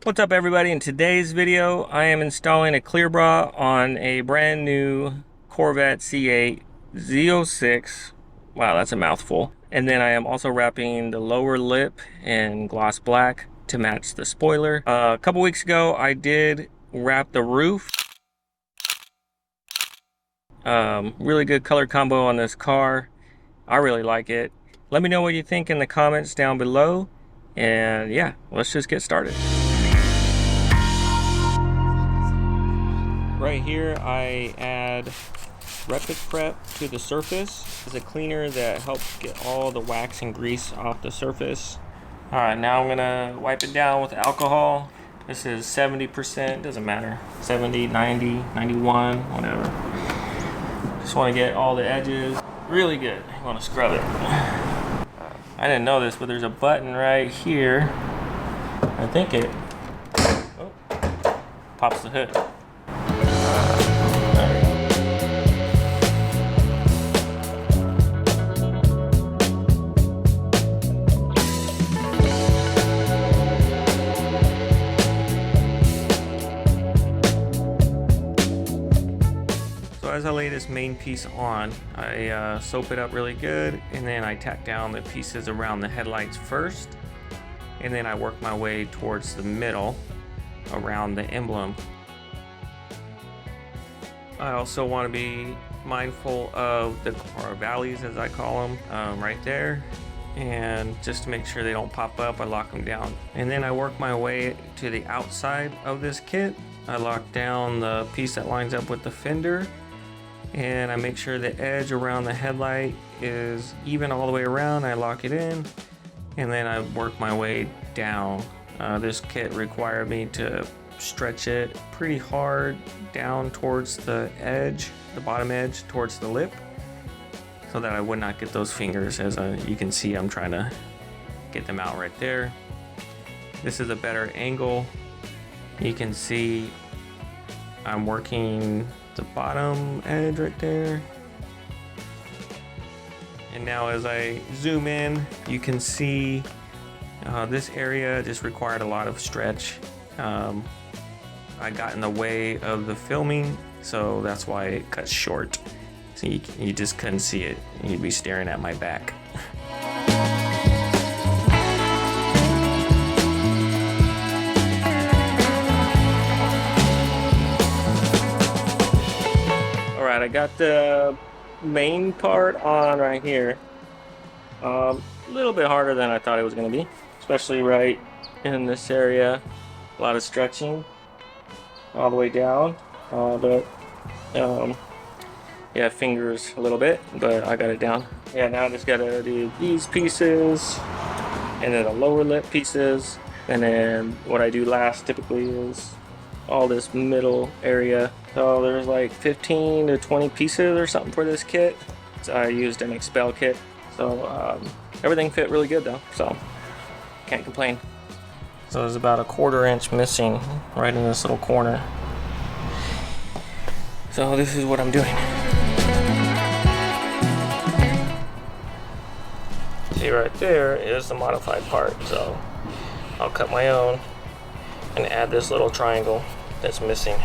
What's up everybody? In today's video I am installing a clear bra on a brand new Corvette Z06. Wow, that's a mouthful. And then I am also wrapping the lower lip in gloss black to match the spoiler. A couple weeks ago I did wrap the roof. Really good color combo on this car. I really like it. Let me know what you think in the comments down below. And yeah, let's just get started. Right here I add Repic Prep to the surface. It's a cleaner that helps get all the wax and grease off the surface. Alright, now I'm gonna wipe it down with alcohol. This is 70%, doesn't matter. 70, 90, 91, whatever. Just want to get all the edges really good. You want to scrub it. I didn't know this, but there's a button right here. I think it pops the hood. As I lay this main piece on, I soap it up really good, and then I tack down the pieces around the headlights first, and then I work my way towards the middle around the emblem. I also want to be mindful of the car valleys, as I call them, right there, and just to make sure they don't pop up, I lock them down. And then I work my way to the outside of this kit. I lock down the piece that lines up with the fender, and I make sure the edge around the headlight is even all the way around. I lock it in, and then I work my way down. This kit required me to stretch it pretty hard down towards the edge, the bottom edge towards the lip, so that I would not get those fingers. As you can see, I'm trying to get them out right there. This is a better angle. You can see I'm working the bottom edge right there. And now as I zoom in, you can see this area just required a lot of stretch. I got in the way of the filming, so that's why it cut short. So you just couldn't see it. You'd be staring at my back. I got the main part on right here. A little bit harder than I thought it was going to be, especially right in this area. A lot of stretching all the way down, yeah, fingers a little bit, but I got it down. Yeah, now I just gotta do these pieces, and then the lower lip pieces, and then what I do last typically is all this middle area. So there's like 15 to 20 pieces or something for this kit. So I used an Xpel kit, so everything fit really good though, so can't complain. So there's about a 1/4 inch missing right in this little corner. So this is what I'm doing. See, right there is the modified part, so I'll cut my own and add this little triangle that's missing.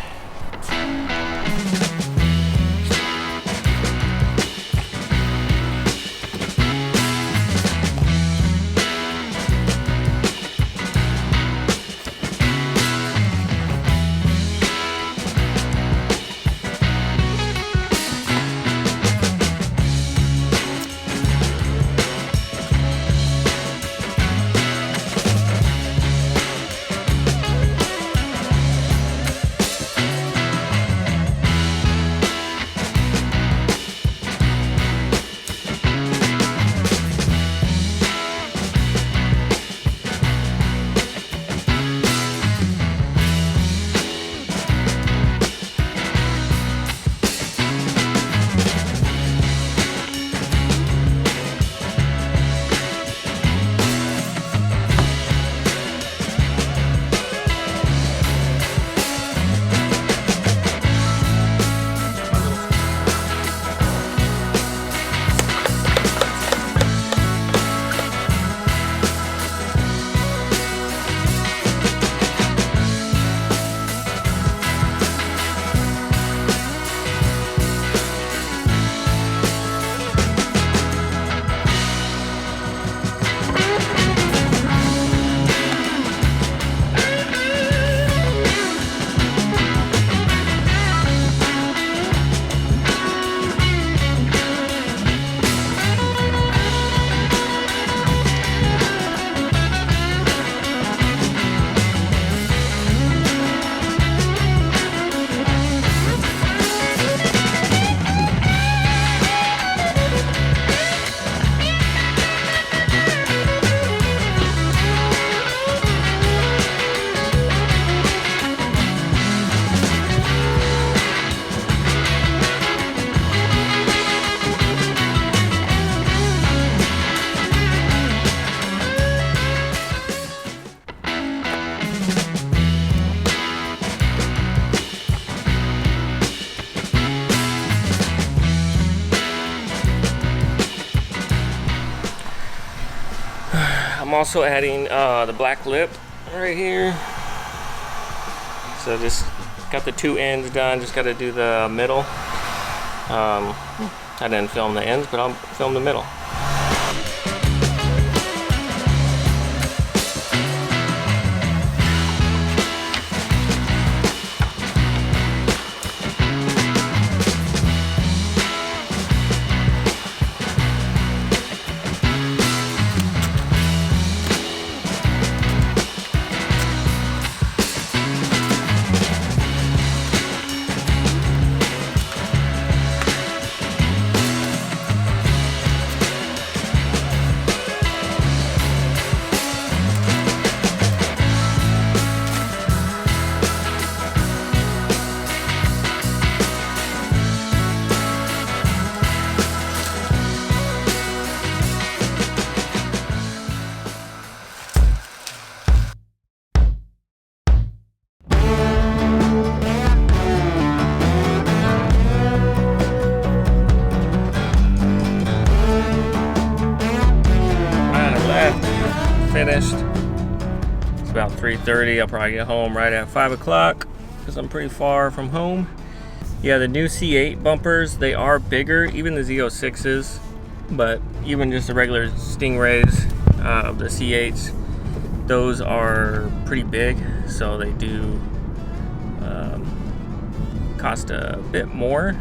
I'm also adding the black lip right here. So just got the two ends done, just got to do the middle. I didn't film the ends, but I'll film the middle. Finished. It's about 3:30. I'll probably get home right at 5 o'clock because I'm pretty far from home. Yeah, the new C8 bumpers, they are bigger, even the Z06s, but even just the regular Stingrays of the C8s, those are pretty big, so they do cost a bit more.